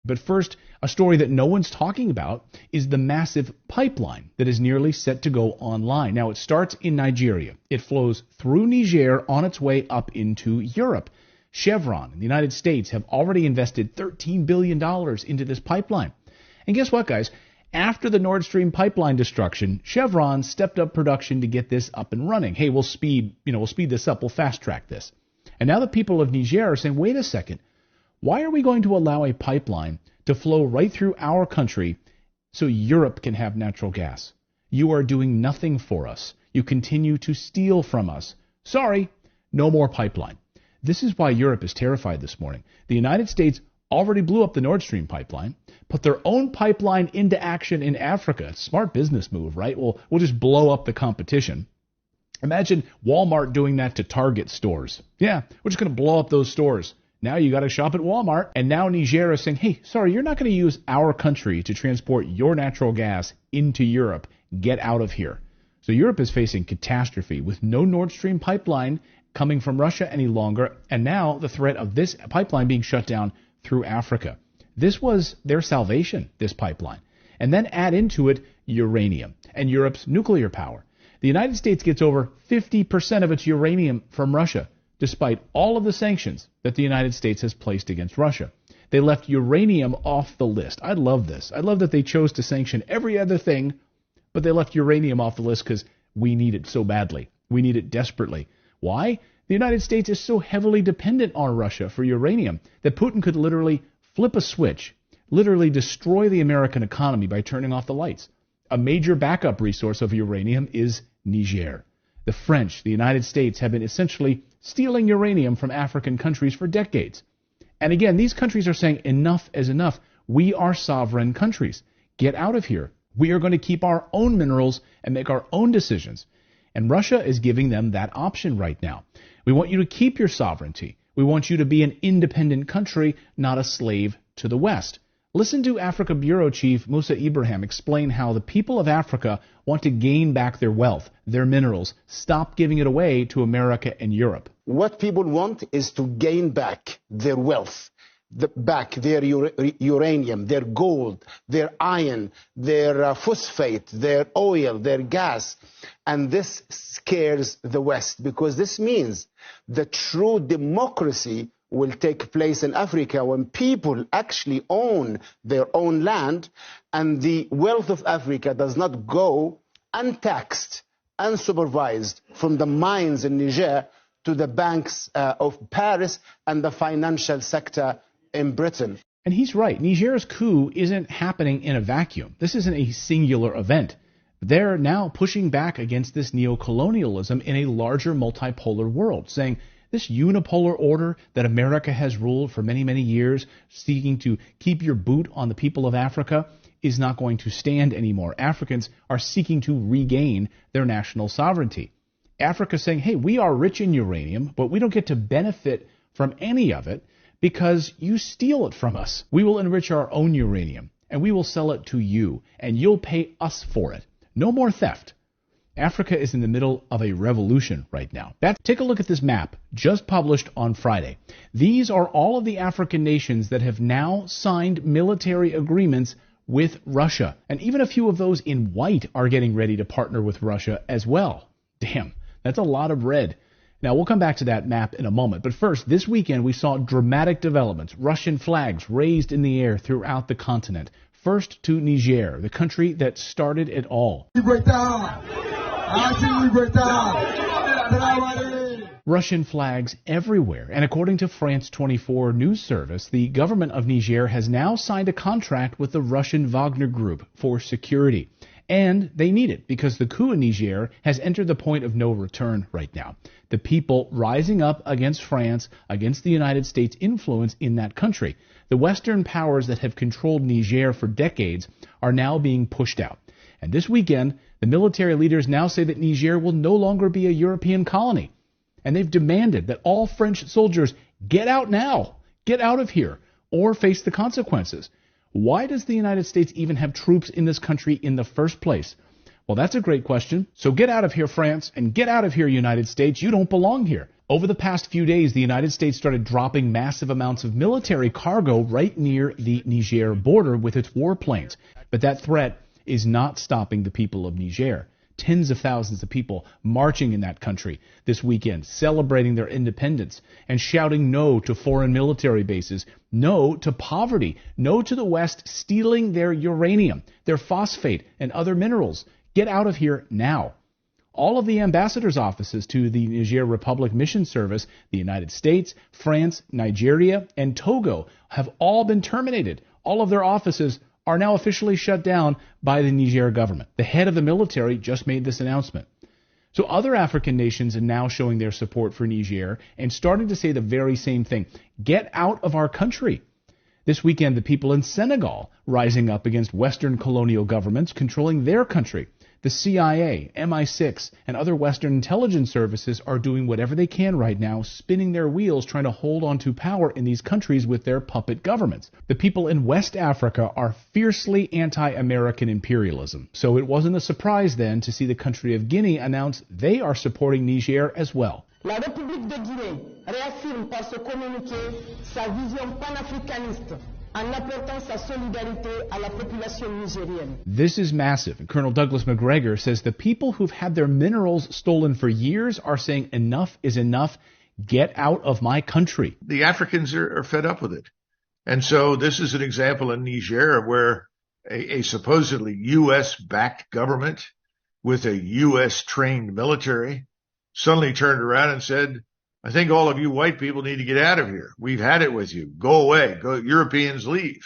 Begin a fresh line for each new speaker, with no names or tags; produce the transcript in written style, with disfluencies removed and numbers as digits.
But first, a story that no one's talking about is the massive pipeline that is nearly set to go online. Now, it starts in Nigeria. It flows through Niger on its way up into Europe. Chevron and the United States have already invested $13 billion into this pipeline. And guess what, guys? After the Nord Stream pipeline destruction, Chevron stepped up production to get this up and running. Hey, we'll speed this up. We'll fast track this. And now the people of Niger are saying, wait a second. Why are we going to allow a pipeline to flow right through our country so Europe can have natural gas? You are doing nothing for us. You continue to steal from us. Sorry, no more pipeline. This is why Europe is terrified this morning. The United States already blew up the Nord Stream pipeline, put their own pipeline into action in Africa. Smart business move, right? We'll just blow up the competition. Imagine Walmart doing that to Target stores. Yeah, we're just going to blow up those stores. Now you got to shop at Walmart. And now Niger is saying, hey, sorry, you're not going to use our country to transport your natural gas into Europe. Get out of here. So Europe is facing catastrophe with no Nord Stream pipeline coming from Russia any longer, and now the threat of this pipeline being shut down through Africa. This was their salvation, this pipeline. And then add into it uranium and Europe's nuclear power. The United States gets over 50% of its uranium from Russia, despite all of the sanctions that the United States has placed against Russia. They left uranium off the list. I love this. I love that they chose to sanction every other thing, but they left uranium off the list because we need it so badly. We need it desperately. Why? The United States is so heavily dependent on Russia for uranium that Putin could literally flip a switch, literally destroy the American economy by turning off the lights. A major backup resource of uranium is Niger. The French, the United States, have been essentially stealing uranium from African countries for decades. And again, these countries are saying enough is enough. We are sovereign countries. Get out of here. We are going to keep our own minerals and make our own decisions. And Russia is giving them that option right now. We want you to keep your sovereignty. We want you to be an independent country, not a slave to the West. Listen to Africa Bureau Chief Musa Ibrahim explain how the people of Africa want to gain back their wealth, their minerals, stop giving it away to America and Europe.
What people want is to gain back their wealth, back their uranium, their gold, their iron, their phosphate, their oil, their gas. And this scares the West because this means the true democracy will take place in Africa when people actually own their own land and the wealth of Africa does not go untaxed, unsupervised from the mines in Niger to the banks of Paris and the financial sector in Britain.
And he's right. Niger's coup isn't happening in a vacuum. This isn't a singular event. They're now pushing back against this neocolonialism in a larger multipolar world, saying this unipolar order that America has ruled for many, many years, seeking to keep your boot on the people of Africa, is not going to stand anymore. Africans are seeking to regain their national sovereignty. Africa saying, hey, we are rich in uranium, but we don't get to benefit from any of it because you steal it from us. We will enrich our own uranium, and we will sell it to you, and you'll pay us for it. No more theft. Africa is in the middle of a revolution right now. Take a look at this map, just published on Friday. These are all of the African nations that have now signed military agreements with Russia. And even a few of those in white are getting ready to partner with Russia as well. Damn, that's a lot of red. Now, we'll come back to that map in a moment. But first, this weekend we saw dramatic developments. Russian flags raised in the air throughout the continent. First to Niger, the country that started it all. Russian flags everywhere. And according to France 24 news service, the government of Niger has now signed a contract with the Russian Wagner Group for security. And they need it because the coup in Niger has entered the point of no return right now. The people rising up against France, against the United States' influence in that country. The Western powers that have controlled Niger for decades are now being pushed out. And this weekend, the military leaders now say that Niger will no longer be a European colony. And they've demanded that all French soldiers get out now, get out of here, or face the consequences. Why does the United States even have troops in this country in the first place? Well, that's a great question. So get out of here, France, and get out of here, United States. You don't belong here. Over the past few days, the United States started dropping massive amounts of military cargo right near the Niger border with its warplanes. But that threat is not stopping the people of Niger. Tens of thousands of people marching in that country this weekend, celebrating their independence and shouting no to foreign military bases, no to poverty, no to the West stealing their uranium, their phosphate, and other minerals. Get out of here now. All of the ambassadors' offices to the Niger Republic Mission Service, the United States, France, Nigeria, and Togo have all been terminated. All of their offices are now officially shut down by the Niger government. The head of the military just made this announcement. So other African nations are now showing their support for Niger and starting to say the very same thing. Get out of our country. This weekend, the people in Senegal rising up against Western colonial governments controlling their country. The CIA, MI6, and other Western intelligence services are doing whatever they can right now, spinning their wheels, trying to hold on to power in these countries with their puppet governments. The people in West Africa are fiercely anti-American imperialism, so it wasn't a surprise then to see the country of Guinea announce they are supporting Niger as well.
La République de Guinée réaffirme par ce communiqué sa vision panafricaniste en apportant sa solidarité à la population nigérienne.
This is massive. And Colonel Douglas McGregor says the people who've had their minerals stolen for years are saying enough is enough. Get out of my country.
The Africans are fed up with it. And so this is an example in Niger where a supposedly U.S.-backed government with a U.S.-trained military suddenly turned around and said, I think all of you white people need to get out of here. We've had it with you. Go away. Go, Europeans leave.